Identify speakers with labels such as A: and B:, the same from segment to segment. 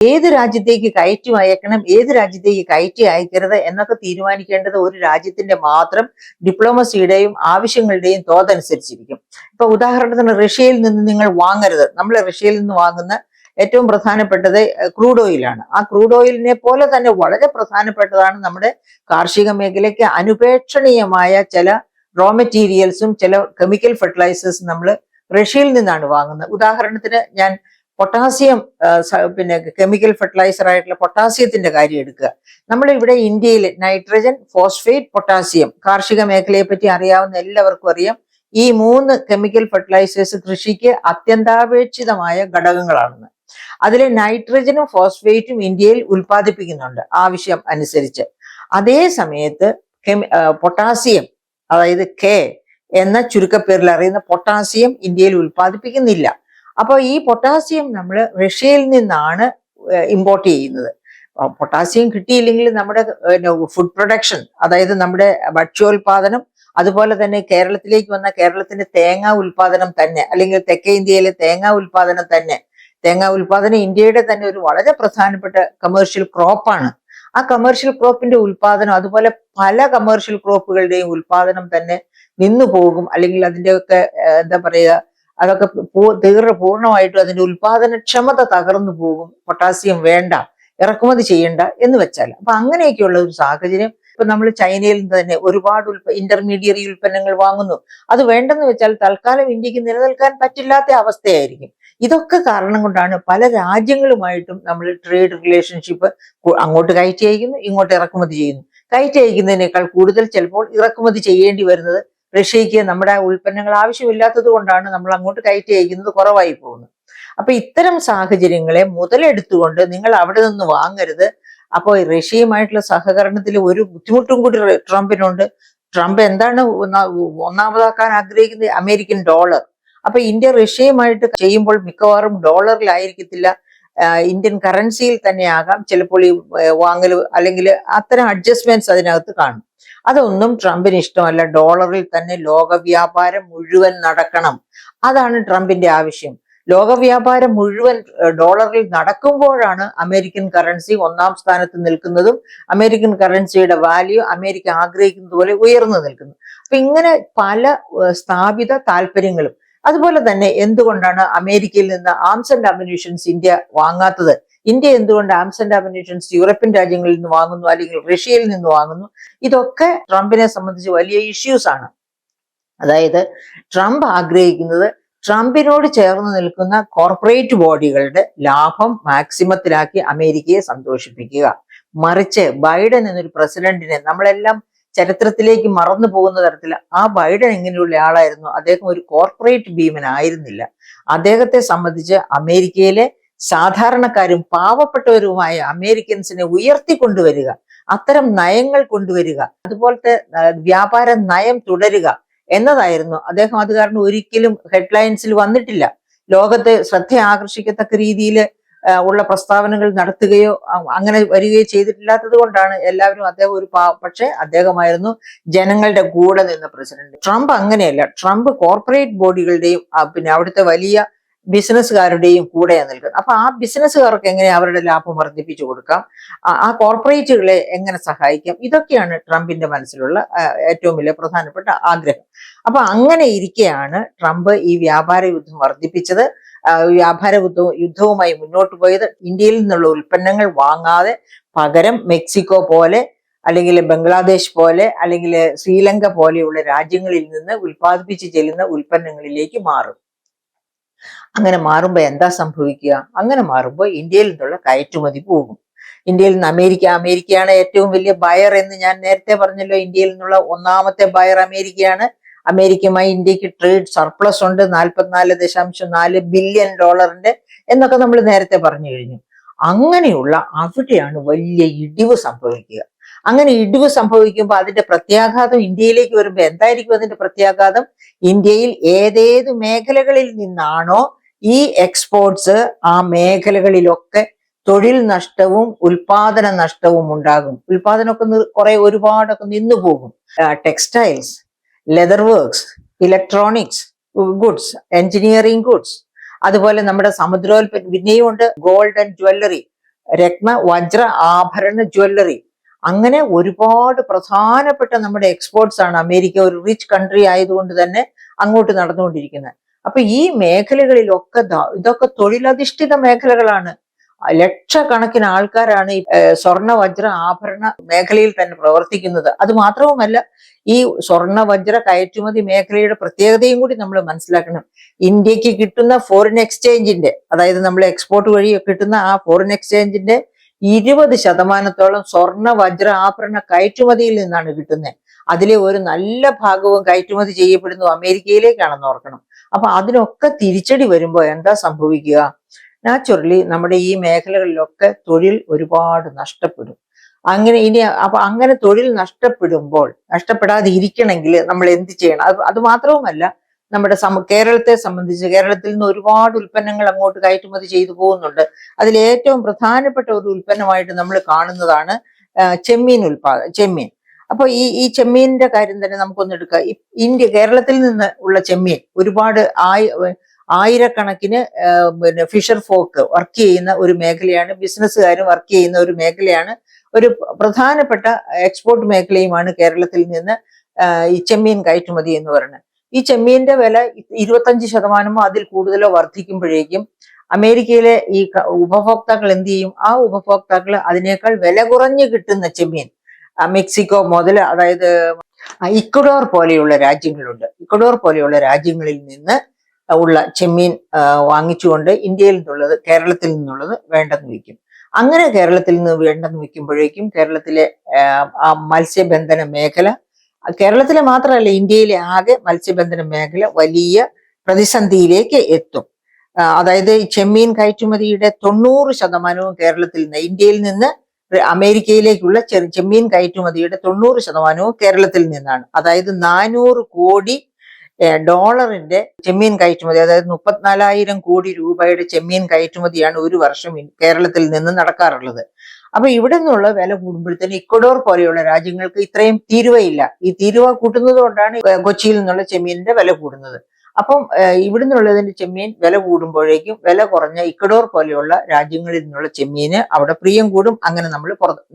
A: ഏത് രാജ്യത്തേക്ക് കയറ്റി അയക്കണം, ഏത് രാജ്യത്തേക്ക് കയറ്റി അയക്കരുത് എന്നൊക്കെ തീരുമാനിക്കേണ്ടത് ഒരു രാജ്യത്തിന്റെ മാത്രം ഡിപ്ലോമസിയുടെയും ആവശ്യങ്ങളുടെയും തോതനുസരിച്ചിരിക്കും. ഇപ്പൊ ഉദാഹരണത്തിന് റഷ്യയിൽ നിന്ന് നിങ്ങൾ വാങ്ങരുത്. നമ്മൾ റഷ്യയിൽ നിന്ന് വാങ്ങുന്ന ഏറ്റവും പ്രധാനപ്പെട്ടത് ക്രൂഡ് ഓയിലാണ്. ആ ക്രൂഡ് ഓയിലിനെ പോലെ തന്നെ വളരെ പ്രധാനപ്പെട്ടതാണ് നമ്മുടെ കാർഷിക മേഖലയ്ക്ക് അനുപേക്ഷണീയമായ ചില റോ മെറ്റീരിയൽസും ചില കെമിക്കൽ ഫെർട്ടിലൈസേഴ്സും നമ്മൾ റഷ്യയിൽ നിന്നാണ് വാങ്ങുന്നത്. ഉദാഹരണത്തിന് ഞാൻ പൊട്ടാസ്യം, പിന്നെ കെമിക്കൽ ഫെർട്ടിലൈസർ ആയിട്ടുള്ള പൊട്ടാസ്യത്തിന്റെ കാര്യം എടുക്കുക. നമ്മൾ ഇവിടെ ഇന്ത്യയിൽ നൈട്രജൻ, ഫോസ്ഫേറ്റ്, പൊട്ടാസ്യം, കാർഷിക മേഖലയെ പറ്റി അറിയാവുന്ന എല്ലാവർക്കും അറിയാം. ഈ 3 കെമിക്കൽ ഫെർട്ടിലൈസേഴ്സ് കൃഷിക്ക് അത്യന്താപേക്ഷിതമായ ഘടകങ്ങളാണെന്ന്. അതിലെ നൈട്രജനും ഫോസ്ഫേറ്റും ഇന്ത്യയിൽ ഉൽപ്പാദിപ്പിക്കുന്നുണ്ട് ആവശ്യം അനുസരിച്ച്. അതേ സമയത്ത് പൊട്ടാസ്യം, അതായത് കെ എന്ന ചുരുക്കപ്പേരിൽ അറിയുന്ന പൊട്ടാസ്യം ഇന്ത്യയിൽ ഉൽപ്പാദിപ്പിക്കുന്നില്ല. അപ്പോൾ ഈ പൊട്ടാസ്യം നമ്മൾ റഷ്യയിൽ നിന്നാണ് ഇമ്പോർട്ട് ചെയ്യുന്നത്. പൊട്ടാസ്യം കിട്ടിയില്ലെങ്കിൽ നമ്മുടെ ഫുഡ് പ്രൊഡക്ഷൻ, അതായത് നമ്മുടെ ഭക്ഷ്യോൽപാദനം, അതുപോലെ തന്നെ കേരളത്തിലേക്ക് വന്ന കേരളത്തിന്റെ തേങ്ങ ഉൽപാദനം തന്നെ, അല്ലെങ്കിൽ തെക്കേ ഇന്ത്യയിലെ തേങ്ങ ഉൽപാദനം തന്നെ, തേങ്ങ ഉൽപാദനം ഇന്ത്യയുടെ തന്നെ ഒരു വളരെ പ്രധാനപ്പെട്ട കമേഴ്ഷ്യൽ ക്രോപ്പാണ്. ആ കമേഴ്ഷ്യൽ ക്രോപ്പിന്റെ ഉൽപാദനം, അതുപോലെ പല കമേഴ്ഷ്യൽ ക്രോപ്പുകളുടെയും ഉൽപാദനം തന്നെ നിന്നു പോകും. അല്ലെങ്കിൽ അതിൻ്റെയൊക്കെ എന്താ പറയുക, അതൊക്കെ പൂർണ്ണമായിട്ടും അതിന്റെ ഉൽപാദനക്ഷമത തകർന്നു പോകും. പൊട്ടാസ്യം വേണ്ട, ഇറക്കുമതി ചെയ്യണ്ട എന്ന് വെച്ചാൽ. അപ്പൊ അങ്ങനെയൊക്കെയുള്ള ഒരു സാഹചര്യം. ഇപ്പൊ നമ്മൾ ചൈനയിൽ നിന്ന് തന്നെ ഒരുപാട് ഇന്റർമീഡിയറി ഉൽപ്പന്നങ്ങൾ വാങ്ങുന്നു. അത് വേണ്ടെന്ന് വെച്ചാൽ തൽക്കാലം ഇന്ത്യക്ക് നിലനിൽക്കാൻ പറ്റില്ലാത്ത അവസ്ഥയായിരിക്കും. ഇതൊക്കെ കാരണം കൊണ്ടാണ് പല രാജ്യങ്ങളുമായിട്ടും നമ്മൾ ട്രേഡ് റിലേഷൻഷിപ്പ് അങ്ങോട്ട് കയറ്റി അയക്കുന്നു, ഇങ്ങോട്ട് ഇറക്കുമതി ചെയ്യുന്നു. കയറ്റി അയക്കുന്നതിനേക്കാൾ കൂടുതൽ ചിലപ്പോൾ ഇറക്കുമതി ചെയ്യേണ്ടി വരുന്നത് റഷ്യക്ക് നമ്മുടെ ഉൽപ്പന്നങ്ങൾ ആവശ്യമില്ലാത്തത് കൊണ്ടാണ് നമ്മൾ അങ്ങോട്ട് കയറ്റി അയക്കുന്നത് കുറവായി പോകുന്നത്. അപ്പൊ ഇത്തരം സാഹചര്യങ്ങളെ മുതലെടുത്തുകൊണ്ട് നിങ്ങൾ അവിടെ നിന്ന് വാങ്ങരുത്. അപ്പോൾ റഷ്യയുമായിട്ടുള്ള സഹകരണത്തിൽ ഒരു ബുദ്ധിമുട്ടും കൂടി ട്രംപിനുണ്ട്. ട്രംപ് എന്താണ് ഒന്നാമതാക്കാൻ ആഗ്രഹിക്കുന്നത്? American dollar. അപ്പൊ ഇന്ത്യ റഷ്യയുമായിട്ട് ചെയ്യുമ്പോൾ മിക്കവാറും ഡോളറിലായിരിക്കത്തില്ല, ഇന്ത്യൻ കറൻസിയിൽ തന്നെ ആകാം ചിലപ്പോൾ ഈ വാങ്ങൽ, അല്ലെങ്കിൽ അത്തരം അഡ്ജസ്റ്റ്മെന്റ്സ് അതിനകത്ത് കാണും. അതൊന്നും ട്രംപിന് ഇഷ്ടമല്ല. ഡോളറിൽ തന്നെ ലോകവ്യാപാരം മുഴുവൻ നടക്കണം. അതാണ് ട്രംപിന്റെ ആവശ്യം. ലോകവ്യാപാരം മുഴുവൻ ഡോളറിൽ നടക്കുമ്പോഴാണ് അമേരിക്കൻ കറൻസി 1ാം സ്ഥാനത്ത് നിൽക്കുന്നതും അമേരിക്കൻ കറൻസിയുടെ വാല്യൂ അമേരിക്ക ആഗ്രഹിക്കുന്നത് പോലെ ഉയർന്നു നിൽക്കുന്നു. അപ്പൊ ഇങ്ങനെ പല സ്ഥാപിത താല്പര്യങ്ങളും. അതുപോലെ തന്നെ എന്തുകൊണ്ടാണ് അമേരിക്കയിൽ നിന്ന് ആംസ് ആൻഡ് അമ്യൂണിഷൻസ് ഇന്ത്യ വാങ്ങാത്തത്? ഇന്ത്യ എന്തുകൊണ്ട് ആംസ് ആൻഡ് അമ്യൂണിഷൻസ് യൂറോപ്യൻ രാജ്യങ്ങളിൽ നിന്ന് വാങ്ങുന്നു, അല്ലെങ്കിൽ റഷ്യയിൽ നിന്ന് വാങ്ങുന്നു? ഇതൊക്കെ ട്രംപിനെ സംബന്ധിച്ച് വലിയ ഇഷ്യൂസ് ആണ്. അതായത് ട്രംപ് ആഗ്രഹിക്കുന്നത് ട്രംപിനോട് ചേർന്ന് നിൽക്കുന്ന കോർപ്പറേറ്റ് ബോഡികളുടെ ലാഭം മാക്സിമത്തിലാക്കി അമേരിക്കയെ സന്തോഷിപ്പിക്കുക. മറിച്ച് ബൈഡൻ എന്നൊരു പ്രസിഡന്റിനെ നമ്മളെല്ലാം ചരിത്രത്തിലേക്ക് മറന്നു പോകുന്ന തരത്തിൽ, ആ ബൈഡൻ എങ്ങനെയുള്ള ആളായിരുന്നു? അദ്ദേഹം ഒരു കോർപ്പറേറ്റ് ഭീമനായിരുന്നില്ല. അദ്ദേഹത്തെ സംബന്ധിച്ച് അമേരിക്കയിലെ സാധാരണക്കാരും പാവപ്പെട്ടവരുമായ അമേരിക്കൻസിനെ ഉയർത്തിക്കൊണ്ടുവരിക, അത്തരം നയങ്ങൾ കൊണ്ടുവരിക, അതുപോലത്തെ വ്യാപാര നയം തുടരുക എന്നതായിരുന്നു അദ്ദേഹം. അത് കാരണം ഒരിക്കലും ഹെഡ്ലൈൻസിൽ വന്നിട്ടില്ല. ലോകത്തെ ശ്രദ്ധ ആകർഷിക്കത്തക്ക രീതിയിൽ ഉള്ള പ്രസ്താവനകൾ നടത്തുകയോ അങ്ങനെ വരികയോ ചെയ്തിട്ടില്ലാത്തത് കൊണ്ടാണ് എല്ലാവരും അദ്ദേഹം പക്ഷേ അദ്ദേഹമായിരുന്നു ജനങ്ങളുടെ കൂടെ നിന്ന പ്രസിഡന്റ്. ട്രംപ് അങ്ങനെയല്ല. ട്രംപ് കോർപ്പറേറ്റ് ബോഡികളുടെയും പിന്നെ അവിടുത്തെ വലിയ ബിസിനസ്സുകാരുടെയും കൂടെയാണ് നിൽക്കുന്നത്. അപ്പൊ ആ ബിസിനസ്സുകാർക്ക് എങ്ങനെ അവരുടെ ലാഭം വർദ്ധിപ്പിച്ചു കൊടുക്കാം, ആ കോർപ്പറേറ്റുകളെ എങ്ങനെ സഹായിക്കാം, ഇതൊക്കെയാണ് ട്രംപിന്റെ മനസ്സിലുള്ള ഏറ്റവും വലിയ പ്രധാനപ്പെട്ട ആഗ്രഹം. അപ്പൊ അങ്ങനെ ഇരിക്കെയാണ് ട്രംപ് ഈ വ്യാപാര യുദ്ധം വർദ്ധിപ്പിച്ചത്. വ്യാപാര യുദ്ധവുമായി മുന്നോട്ട് പോയത്. ഇന്ത്യയിൽ നിന്നുള്ള ഉൽപ്പന്നങ്ങൾ വാങ്ങാതെ പകരം മെക്സിക്കോ പോലെ, അല്ലെങ്കിൽ ബംഗ്ലാദേശ് പോലെ, അല്ലെങ്കിൽ ശ്രീലങ്ക പോലെയുള്ള രാജ്യങ്ങളിൽ നിന്ന് ഉൽപ്പാദിപ്പിച്ച് ചെല്ലുന്ന ഉൽപ്പന്നങ്ങളിലേക്ക് മാറും. അങ്ങനെ മാറുമ്പോൾ എന്താ സംഭവിക്കുക? അങ്ങനെ മാറുമ്പോൾ ഇന്ത്യയിൽ നിന്നുള്ള കയറ്റുമതി പോകും. ഇന്ത്യയിൽ നിന്ന് അമേരിക്കയാണ് ഏറ്റവും വലിയ ബയർ എന്ന് ഞാൻ നേരത്തെ പറഞ്ഞല്ലോ. ഇന്ത്യയിൽ നിന്നുള്ള 1ാമത്തെ ബയർ അമേരിക്കയാണ്. അമേരിക്കയുമായി ഇന്ത്യക്ക് ട്രേഡ് സർപ്ലസ് ഉണ്ട്, 44.4 ബില്യൺ ഡോളറിന്റെ എന്നൊക്കെ നമ്മൾ നേരത്തെ പറഞ്ഞു കഴിഞ്ഞു. അങ്ങനെയുള്ള അവിടെയാണ് വലിയ ഇടിവ് സംഭവിക്കുക. അങ്ങനെ ഇടിവ് സംഭവിക്കുമ്പോൾ അതിന്റെ പ്രത്യാഘാതം ഇന്ത്യയിലേക്ക് വരുമ്പോൾ എന്തായിരിക്കും അതിന്റെ പ്രത്യാഘാതം? ഇന്ത്യയിൽ ഏതേത് മേഖലകളിൽ നിന്നാണോ ഈ എക്സ്പോർട്സ്, ആ മേഖലകളിലൊക്കെ തൊഴിൽ നഷ്ടവും ഉൽപാദന നഷ്ടവും ഉണ്ടാകും. ഉൽപാദനമൊക്കെ ഒരുപാടൊക്കെ നിന്നു പോകും. Textiles, leather works, electronics goods, engineering goods, അതുപോലെ നമ്മുടെ സമുദ്രോൽപ്പന്നം, പിന്നെയും ഉണ്ട് ഗോൾഡ് ആൻഡ് ജ്വല്ലറി. രത്ന വജ്ര ആഭരണ ജ്വല്ലറി, അങ്ങനെ ഒരുപാട് പ്രധാനപ്പെട്ട നമ്മുടെ എക്സ്പോർട്സ് ആണ് അമേരിക്ക ഒരു റിച്ച് കൺട്രി ആയതുകൊണ്ട് തന്നെ അങ്ങോട്ട് നടന്നുകൊണ്ടിരിക്കുന്നത്. അപ്പൊ ഈ മേഖലകളിലൊക്കെ ഇതൊക്കെ തൊഴിലധിഷ്ഠിത മേഖലകളാണ്. ലക്ഷക്കണക്കിന് ആൾക്കാരാണ് ഈ സ്വർണ്ണ വജ്ര ആഭരണ മേഖലയിൽ തന്നെ പ്രവർത്തിക്കുന്നത്. അത് മാത്രവുമല്ല, ഈ സ്വർണ്ണ വജ്ര കയറ്റുമതി മേഖലയുടെ പ്രത്യേകതയും കൂടി നമ്മൾ മനസ്സിലാക്കണം. ഇന്ത്യക്ക് കിട്ടുന്ന ഫോറിൻ എക്സ്ചേഞ്ചിന്റെ, അതായത് നമ്മൾ എക്സ്പോർട്ട് വഴി കിട്ടുന്ന ആ ഫോറിൻ എക്സ്ചേഞ്ചിന്റെ 20% സ്വർണ്ണ വജ്ര ആഭരണ കയറ്റുമതിയിൽ നിന്നാണ് കിട്ടുന്നത്. അതിലെ ഒരു നല്ല ഭാഗവും കയറ്റുമതി ചെയ്യപ്പെടുന്നു അമേരിക്കയിലേക്കാണെന്ന് ഓർക്കണം. അപ്പൊ അതിനൊക്കെ തിരിച്ചടി വരുമ്പോൾ എന്താ സംഭവിക്കുക? നാച്ചുറലി നമ്മുടെ ഈ മേഖലകളിലൊക്കെ തൊഴിൽ ഒരുപാട് നഷ്ടപ്പെടും. അങ്ങനെ തൊഴിൽ നഷ്ടപ്പെടാതെ ഇരിക്കണമെങ്കിൽ നമ്മൾ എന്ത് ചെയ്യണം? അത് മാത്രവുമല്ല, നമ്മുടെ കേരളത്തെ സംബന്ധിച്ച് കേരളത്തിൽ നിന്ന് ഒരുപാട് ഉൽപ്പന്നങ്ങൾ അങ്ങോട്ട് കയറ്റുമതി ചെയ്തു പോകുന്നുണ്ട്. അതിൽ ഏറ്റവും പ്രധാനപ്പെട്ട ഒരു ഉൽപ്പന്നമായിട്ട് നമ്മൾ കാണുന്നതാണ് ചെമ്മീൻ. അപ്പൊ ഈ ചെമ്മീനിന്റെ കാര്യം തന്നെ നമുക്കൊന്ന് എടുക്കാം. കേരളത്തിൽ നിന്ന് ഉള്ള ചെമ്മീൻ ഒരുപാട് ആയിരക്കണക്കിന് ഫിഷർ ഫോക്ക് വർക്ക് ചെയ്യുന്ന ഒരു മേഖലയാണ്, ബിസിനസ്സുകാരും വർക്ക് ചെയ്യുന്ന ഒരു മേഖലയാണ്, ഒരു പ്രധാനപ്പെട്ട എക്സ്പോർട്ട് മേഖലയുമാണ് കേരളത്തിൽ നിന്ന് ഈ ചെമ്മീൻ കയറ്റുമതി എന്ന് പറയുന്നത്. ഈ ചെമ്മീന്റെ വില 25% അതിൽ കൂടുതലോ വർദ്ധിക്കുമ്പോഴേക്കും അമേരിക്കയിലെ ഈ ഉപഭോക്താക്കൾ എന്ത് ചെയ്യും? ആ ഉപഭോക്താക്കൾ അതിനേക്കാൾ വില കുറഞ്ഞു കിട്ടുന്ന ചെമ്മീൻ മെക്സിക്കോ മുതൽ, അതായത് ഇക്വഡോർ പോലെയുള്ള രാജ്യങ്ങളുണ്ട്, ഇക്വഡോർ പോലെയുള്ള രാജ്യങ്ങളിൽ നിന്ന് ഉള്ള ചെമ്മീൻ വാങ്ങിച്ചുകൊണ്ട് ഇന്ത്യയിൽ നിന്നുള്ളത് കേരളത്തിൽ നിന്നുള്ളത് വേണ്ടെന്ന് വയ്ക്കും. അങ്ങനെ കേരളത്തിൽ നിന്ന് വേണ്ടെന്ന് വയ്ക്കുമ്പോഴേക്കും കേരളത്തിലെ ആ മത്സ്യബന്ധന മേഖല, കേരളത്തിലെ മാത്രമല്ല ഇന്ത്യയിലെ ആകെ മത്സ്യബന്ധന മേഖല വലിയ പ്രതിസന്ധിയിലേക്ക് എത്തും. അതായത് ചെമ്മീൻ കയറ്റുമതിയുടെ 90% കേരളത്തിൽ നിന്ന്, ഇന്ത്യയിൽ നിന്ന് അമേരിക്കയിലേക്കുള്ള ചെമ്മീൻ കയറ്റുമതിയുടെ 90% കേരളത്തിൽ നിന്നാണ്. അതായത് 400 കോടി ഡോളറിന്റെ ചെമ്മീൻ കയറ്റുമതി, അതായത് 34,000 കോടി രൂപയുടെ ചെമ്മീൻ കയറ്റുമതിയാണ് ഒരു വർഷം കേരളത്തിൽ നിന്ന് നടക്കാറുള്ളത്. അപ്പൊ ഇവിടെ നിന്നുള്ള വില കൂടുമ്പോഴത്തേന് ഇക്വഡോർ പോലെയുള്ള രാജ്യങ്ങൾക്ക് ഇത്രയും തീരുവയില്ല. ഈ തീരുവ കൂട്ടുന്നത് കൊണ്ടാണ് കൊച്ചിയിൽ നിന്നുള്ള ചെമ്മീനിന്റെ വില കൂടുന്നത്. അപ്പം ഇവിടെ നിന്നുള്ളതിന്റെ ചെമ്മീൻ വില കൂടുമ്പോഴേക്കും വില കുറഞ്ഞ ഇക്വഡോർ പോലെയുള്ള രാജ്യങ്ങളിൽ നിന്നുള്ള ചെമ്മീന് അവിടെ പ്രിയം കൂടും. അങ്ങനെ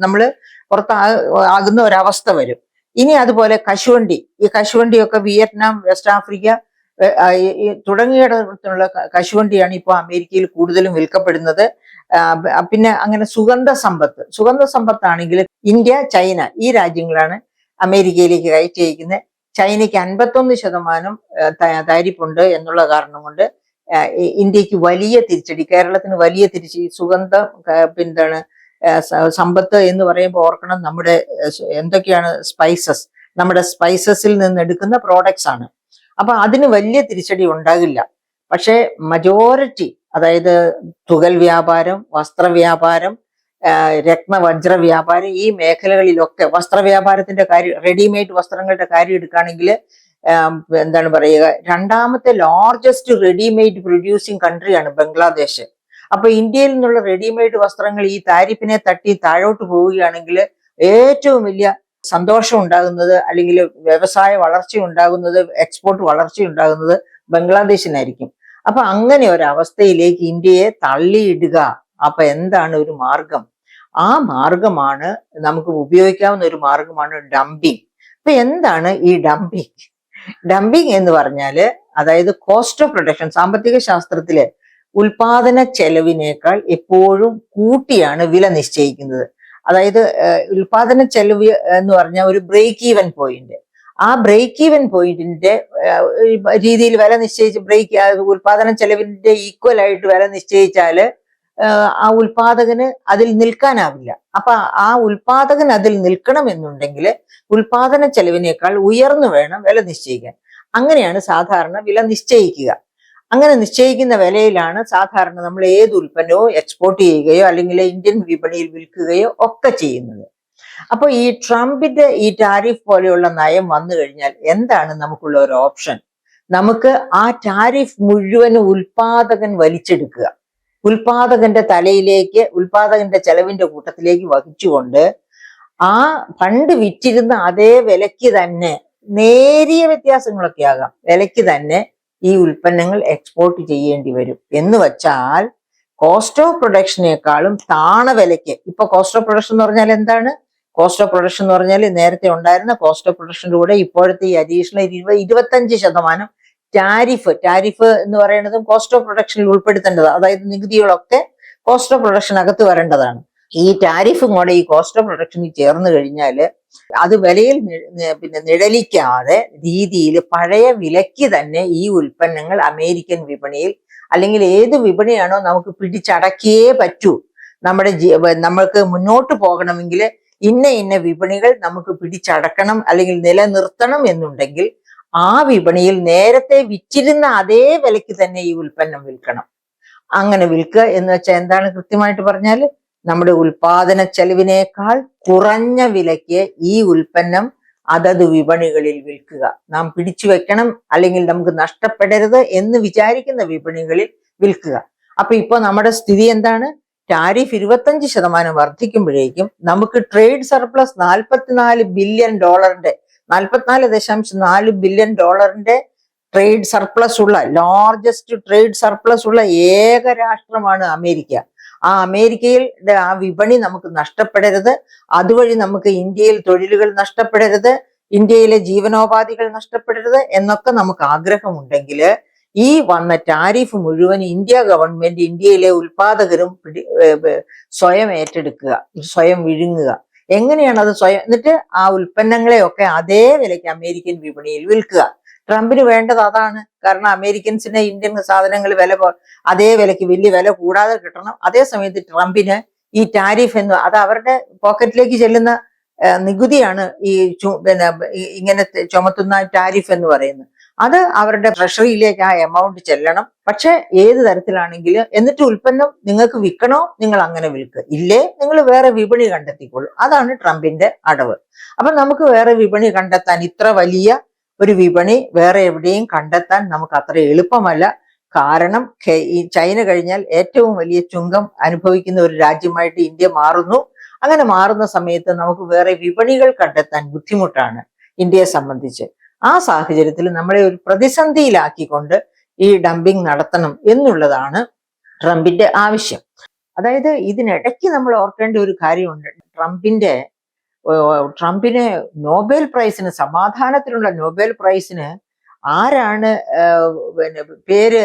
A: നമ്മൾ പുറത്താകുന്ന ഒരവസ്ഥ വരും. ഇനി അതുപോലെ കശുവണ്ടി, ഈ കശുവണ്ടിയൊക്കെ വിയറ്റ്നാം, വെസ്റ്റ് ആഫ്രിക്ക തുടങ്ങിയിടത്തുള്ള കശുവണ്ടിയാണ് ഇപ്പോൾ അമേരിക്കയിൽ കൂടുതലും വിൽക്കപ്പെടുന്നത്. പിന്നെ അങ്ങനെ സുഗന്ധ സമ്പത്താണെങ്കിൽ ഇന്ത്യ, ചൈന ഈ രാജ്യങ്ങളാണ് അമേരിക്കയിലേക്ക് കയറ്റി അയക്കുന്നത്. ചൈനയ്ക്ക് 51% താരിഫുണ്ട് എന്നുള്ള കാരണം കൊണ്ട് ഇന്ത്യക്ക് വലിയ തിരിച്ചടി, കേരളത്തിന് വലിയ തിരിച്ചടി. സുഗന്ധ സമ്പത്ത് എന്ന് പറയുമ്പോൾ ഓർക്കണം, നമ്മുടെ എന്തൊക്കെയാണ് നമ്മുടെ സ്പൈസസിൽ നിന്ന് എടുക്കുന്ന പ്രോഡക്ട്സ് ആണ്. അപ്പൊ അതിന് വലിയ തിരിച്ചടി ഉണ്ടാകില്ല. പക്ഷെ മജോറിറ്റി, അതായത് തുകൽ വ്യാപാരം, വസ്ത്രവ്യാപാരം, രത്നവജ്ര വ്യാപാരം, ഈ മേഖലകളിലൊക്കെ വസ്ത്രവ്യാപാരത്തിന്റെ കാര്യം, റെഡിമെയ്ഡ് വസ്ത്രങ്ങളുടെ കാര്യം എടുക്കുകയാണെങ്കിൽ എന്താണ് പറയുക, 2ാമത്തെ ലാർജസ്റ്റ് റെഡിമെയ്ഡ് പ്രൊഡ്യൂസിങ് കൺട്രിയാണ് ബംഗ്ലാദേശ്. അപ്പൊ ഇന്ത്യയിൽ നിന്നുള്ള റെഡിമെയ്ഡ് വസ്ത്രങ്ങൾ ഈ താരിഫിനെ തട്ടി താഴോട്ട് പോവുകയാണെങ്കിൽ ഏറ്റവും വലിയ സന്തോഷം ഉണ്ടാകുന്നത്, അല്ലെങ്കിൽ വ്യവസായ വളർച്ച ഉണ്ടാകുന്നത്, എക്സ്പോർട്ട് വളർച്ച ഉണ്ടാകുന്നത് ബംഗ്ലാദേശിനായിരിക്കും. അപ്പൊ അങ്ങനെ ഒരവസ്ഥയിലേക്ക് ഇന്ത്യയെ തള്ളിയിടുക. അപ്പൊ എന്താണ് ഒരു മാർഗം? ആ മാർഗമാണ്, നമുക്ക് ഉപയോഗിക്കാവുന്ന ഒരു മാർഗമാണ് ഡംപിങ്. അപ്പൊ എന്താണ് ഈ ഡംപിങ് എന്ന് പറഞ്ഞാല്, അതായത് കോസ്റ്റ് ഓഫ് പ്രൊഡക്ഷൻ, സാമ്പത്തിക ശാസ്ത്രത്തിലെ ഉൽപാദന ചെലവിനേക്കാൾ എപ്പോഴും കൂട്ടിയാണ് വില നിശ്ചയിക്കുന്നത്. അതായത് ഉൽപാദന ചെലവ് എന്ന് പറഞ്ഞാൽ ഒരു ബ്രേക്ക് ഈവൻ പോയിന്റ്, ആ ബ്രേക്ക് ഈവൻ പോയിന്റിന്റെ രീതിയിൽ വില നിശ്ചയിച്ച് ഉൽപാദന ചെലവിന്റെ ഈക്വൽ ആയിട്ട് വില നിശ്ചയിച്ചാല് ആ ഉൽപാദകന് അതിൽ നിൽക്കാനാവില്ല. അപ്പൊ ആ ഉൽപാദകൻ അതിൽ നിൽക്കണമെന്നുണ്ടെങ്കിൽ ഉൽപാദന ചെലവിനേക്കാൾ ഉയർന്നു വേണം വില നിശ്ചയിക്കാൻ. അങ്ങനെയാണ് സാധാരണ വില നിശ്ചയിക്കുക. അങ്ങനെ നിശ്ചയിക്കുന്ന വിലയിലാണ് സാധാരണ നമ്മൾ ഏത് ഉൽപ്പന്നവും എക്സ്പോർട്ട് ചെയ്യുകയോ അല്ലെങ്കിൽ ഇന്ത്യൻ വിപണിയിൽ വിൽക്കുകയോ ഒക്കെ ചെയ്യുന്നത്. അപ്പൊ ഈ ട്രംപിന്റെ ഈ ടാരിഫ് പോലെയുള്ള നയം വന്നു കഴിഞ്ഞാൽ എന്താണ് നമുക്കുള്ള ഒരു ഓപ്ഷൻ? നമുക്ക് ആ ടാരിഫ് മുഴുവനും ഉൽപാദകൻ വലിച്ചെടുക്കുക, ഉൽപാദകന്റെ തലയിലേക്ക്, ഉൽപാദകന്റെ ചെലവിന്റെ കൂട്ടത്തിലേക്ക് വഹിച്ചുകൊണ്ട് ആ പണ്ട് വിറ്റിരുന്ന അതേ വിലയ്ക്ക് തന്നെ, നേരിയ വ്യത്യാസങ്ങളൊക്കെ ആകാം, വിലയ്ക്ക് തന്നെ ഈ ഉൽപ്പന്നങ്ങൾ എക്സ്പോർട്ട് ചെയ്യേണ്ടി വരും. എന്ന് വച്ചാൽ കോസ്റ്റ് ഓഫ് പ്രൊഡക്ഷനേക്കാളും താണ വിലയ്ക്ക്. ഇപ്പൊ കോസ്റ്റ് ഓഫ് പ്രൊഡക്ഷൻ എന്ന് പറഞ്ഞാൽ എന്താണ്? കോസ്റ്റ് ഓഫ് പ്രൊഡക്ഷൻ എന്ന് പറഞ്ഞാൽ നേരത്തെ ഉണ്ടായിരുന്ന കോസ്റ്റ് ഓഫ് പ്രൊഡക്ഷൻ്റെ കൂടെ ഇപ്പോഴത്തെ ഈ അഡീഷണൽ 25% ടാരിഫ് എന്ന് പറയുന്നതും കോസ്റ്റ് ഓഫ് പ്രൊഡക്ഷനിൽ ഉൾപ്പെടുത്തേണ്ടത്. അതായത് നികുതികളൊക്കെ കോസ്റ്റ് ഓഫ് പ്രൊഡക്ഷൻ അകത്ത് വരേണ്ടതാണ്. ഈ ടാരിഫും കൂടെ ഈ കോസ്റ്റ് ഓഫ് പ്രൊഡക്ഷനിൽ ചേർന്ന് കഴിഞ്ഞാൽ അത് വിലയിൽ പിന്നെ നിഴലിക്കാതെ രീതിയിൽ പഴയ വിലയ്ക്ക് തന്നെ ഈ ഉൽപ്പന്നങ്ങൾ അമേരിക്കൻ വിപണിയിൽ അല്ലെങ്കിൽ ഏത് വിപണിയാണോ നമുക്ക് പിടിച്ചടക്കിയേ പറ്റൂ. നമ്മൾക്ക് മുന്നോട്ട് പോകണമെങ്കിൽ ഇന്ന വിപണികൾ നമുക്ക് പിടിച്ചടക്കണം അല്ലെങ്കിൽ നിലനിർത്തണം എന്നുണ്ടെങ്കിൽ ആ വിപണിയിൽ നേരത്തെ വിറ്റിരുന്ന അതേ വിലയ്ക്ക് തന്നെ ഈ ഉൽപ്പന്നം വിൽക്കണം. അങ്ങനെ വിൽക്കുക എന്ന് വെച്ചാൽ എന്താണ്? കൃത്യമായിട്ട് പറഞ്ഞാൽ നമ്മുടെ ഉൽപാദന ചെലവിനേക്കാൾ കുറഞ്ഞ വിലയ്ക്ക് ഈ ഉൽപ്പന്നം അതത് വിപണികളിൽ വിൽക്കുക. നാം പിടിച്ചു വെക്കണം അല്ലെങ്കിൽ നമുക്ക് നഷ്ടപ്പെടരുത് എന്ന് വിചാരിക്കുന്ന വിപണികളിൽ വിൽക്കുക. അപ്പൊ ഇപ്പൊ നമ്മുടെ സ്ഥിതി എന്താണ്? ടാരിഫ് 25% വർദ്ധിക്കുമ്പോഴേക്കും നമുക്ക് ട്രേഡ് സർപ്ലസ് 44 ബില്യൺ ഡോളറിന്റെ 44.4 ബില്യൺ ഡോളറിന്റെ ട്രേഡ് സർപ്ലസ് ഉള്ള ലാർജസ്റ്റ് ട്രേഡ് സർപ്ലസ് ഉള്ള ഏക രാഷ്ട്രമാണ് അമേരിക്ക. ആ അമേരിക്കയിൽ ആ വിപണി നമുക്ക് നഷ്ടപ്പെടരുത്. അതുവഴി നമുക്ക് ഇന്ത്യയിൽ തൊഴിലുകൾ നഷ്ടപ്പെടരുത്, ഇന്ത്യയിലെ ജീവനോപാധികൾ നഷ്ടപ്പെടരുത് എന്നൊക്കെ നമുക്ക് ആഗ്രഹമുണ്ടെങ്കിൽ ഈ വന്ന ടാരിഫ് മുഴുവൻ ഇന്ത്യ ഗവൺമെന്റ് ഇന്ത്യയിലെ ഉൽപാദകരും സ്വയം ഏറ്റെടുക്കുക, സ്വയം വിഴുങ്ങുക. എങ്ങനെയാണ് അത് സ്വയം? എന്നിട്ട് ആ ഉൽപ്പന്നങ്ങളെയൊക്കെ അതേ വിലയ്ക്ക് അമേരിക്കൻ വിപണിയിൽ വിൽക്കുക. ട്രംപിന് വേണ്ടത് അതാണ്. കാരണം അമേരിക്കൻസിന് ഇന്ത്യൻ സാധനങ്ങൾ അതേ വിലയ്ക്ക് വലിയ വില കൂടാതെ കിട്ടണം. അതേ സമയത്ത് ട്രംപിന് ഈ ടാരിഫ് എന്ന് അത് അവരുടെ പോക്കറ്റിലേക്ക് ചെല്ലുന്ന നികുതിയാണ്. ഈ ഇങ്ങനെ ചുമത്തുന്ന ടാരിഫ് എന്ന് പറയുന്നത് അത് അവരുടെ ട്രഷറിയിലേക്ക് ആ എമൗണ്ട് ചെല്ലണം. പക്ഷെ ഏത് തരത്തിലാണെങ്കിലും എന്നിട്ട് ഉൽപ്പന്നം നിങ്ങൾക്ക് വിൽക്കണോ നിങ്ങൾ അങ്ങനെ വിൽക്കുക, ഇല്ലേ നിങ്ങൾ വേറെ വിപണി കണ്ടെത്തിക്കോളൂ. അതാണ് ട്രംപിന്റെ അടവ്. അപ്പൊ നമുക്ക് വേറെ വിപണി കണ്ടെത്താൻ, ഇത്ര വലിയ ഒരു വിപണി വേറെ എവിടെയും കണ്ടെത്താൻ നമുക്ക് അത്ര എളുപ്പമല്ല. കാരണം ഈ ചൈന കഴിഞ്ഞാൽ ഏറ്റവും വലിയ ചുങ്കം അനുഭവിക്കുന്ന ഒരു രാജ്യമായിട്ട് ഇന്ത്യ മാറുന്നു. അങ്ങനെ മാറുന്ന സമയത്ത് നമുക്ക് വേറെ വിപണികൾ കണ്ടെത്താൻ ബുദ്ധിമുട്ടാണ് ഇന്ത്യയെ സംബന്ധിച്ച്. ആ സാഹചര്യത്തിൽ നമ്മളെ ഒരു പ്രതിസന്ധിയിലാക്കിക്കൊണ്ട് ഈ ഡംപിങ് നടത്തണം എന്നുള്ളതാണ് ട്രംപിന്റെ ആവശ്യം. അതായത് ഇതിനിടയ്ക്ക് നമ്മൾ ഓർക്കേണ്ട ഒരു കാര്യമുണ്ട്. ട്രംപിന് നോബൽ പ്രൈസിന്, സമാധാനത്തിനുള്ള നോബൽ പ്രൈസിന് ആരാണ് പേര്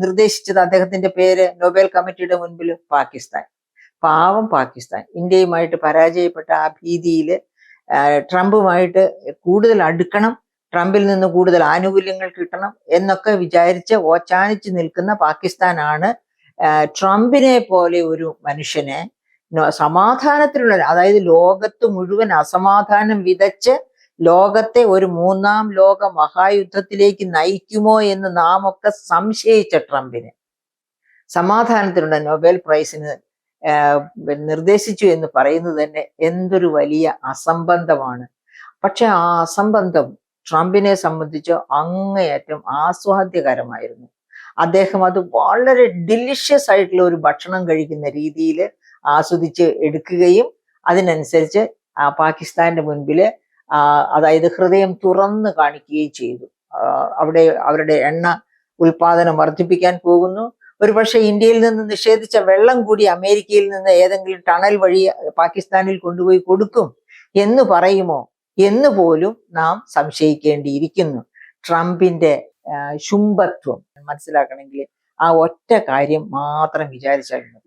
A: നിർദ്ദേശിച്ചത്? അദ്ദേഹത്തിന്റെ പേര് നോബൽ കമ്മിറ്റിയുടെ മുൻപിൽ പാകിസ്ഥാൻ. പാവം പാകിസ്ഥാൻ ഇന്ത്യയുമായിട്ട് പരാജയപ്പെട്ട ആ ഭീതിയിൽ ട്രംപുമായിട്ട് കൂടുതൽ അടുക്കണം, ട്രംപിൽ നിന്ന് കൂടുതൽ ആനുകൂല്യങ്ങൾ കിട്ടണം എന്നൊക്കെ വിചാരിച്ച് ഓച്ചാനിച്ച് നിൽക്കുന്ന പാകിസ്ഥാനാണ് ട്രംപിനെ പോലെ ഒരു മനുഷ്യനെ സമാധാനത്തിലുള്ള, അതായത് ലോകത്ത് മുഴുവൻ അസമാധാനം വിതച്ച് ലോകത്തെ ഒരു 3ാം ലോക മഹായുദ്ധത്തിലേക്ക് നയിക്കുമോ എന്ന് നാം ഒക്കെ സംശയിച്ച ട്രംപിന് സമാധാനത്തിനുള്ള നൊബേൽ പ്രൈസിന് നിർദ്ദേശിച്ചു എന്ന് പറയുന്നത് തന്നെ എന്തൊരു വലിയ അസംബന്ധമാണ്. പക്ഷെ ആ അസംബന്ധം ട്രംപിനെ സംബന്ധിച്ച് അങ്ങേയറ്റം ആസ്വാദ്യകരമായിരുന്നു. അദ്ദേഹം അത് വളരെ ഡിലിഷ്യസ് ആയിട്ടുള്ള ഒരു ഭക്ഷണം കഴിക്കുന്ന രീതിയിൽ ആസ്വദിച്ച് എടുക്കുകയും അതിനനുസരിച്ച് പാകിസ്ഥാന്റെ മുൻപിൽ അതായത് ഹൃദയം തുറന്ന് കാണിക്കുകയും ചെയ്തു. അവിടെ അവരുടെ എണ്ണ ഉൽപാദനം വർദ്ധിപ്പിക്കാൻ പോകുന്നു. ഒരുപക്ഷെ ഇന്ത്യയിൽ നിന്ന് നിഷേധിച്ച വെള്ളം കൂടി അമേരിക്കയിൽ നിന്ന് ഏതെങ്കിലും ടണൽ വഴി പാകിസ്ഥാനിൽ കൊണ്ടുപോയി കൊടുക്കും എന്ന് പറയുമോ എന്ന് പോലും നാം സംശയിക്കേണ്ടിയിരിക്കുന്നു. ട്രംപിന്റെ ശുംഭത്വം മനസ്സിലാക്കണമെങ്കിൽ ആ ഒറ്റ കാര്യം മാത്രം വിചാരിച്ചാൽ മതി.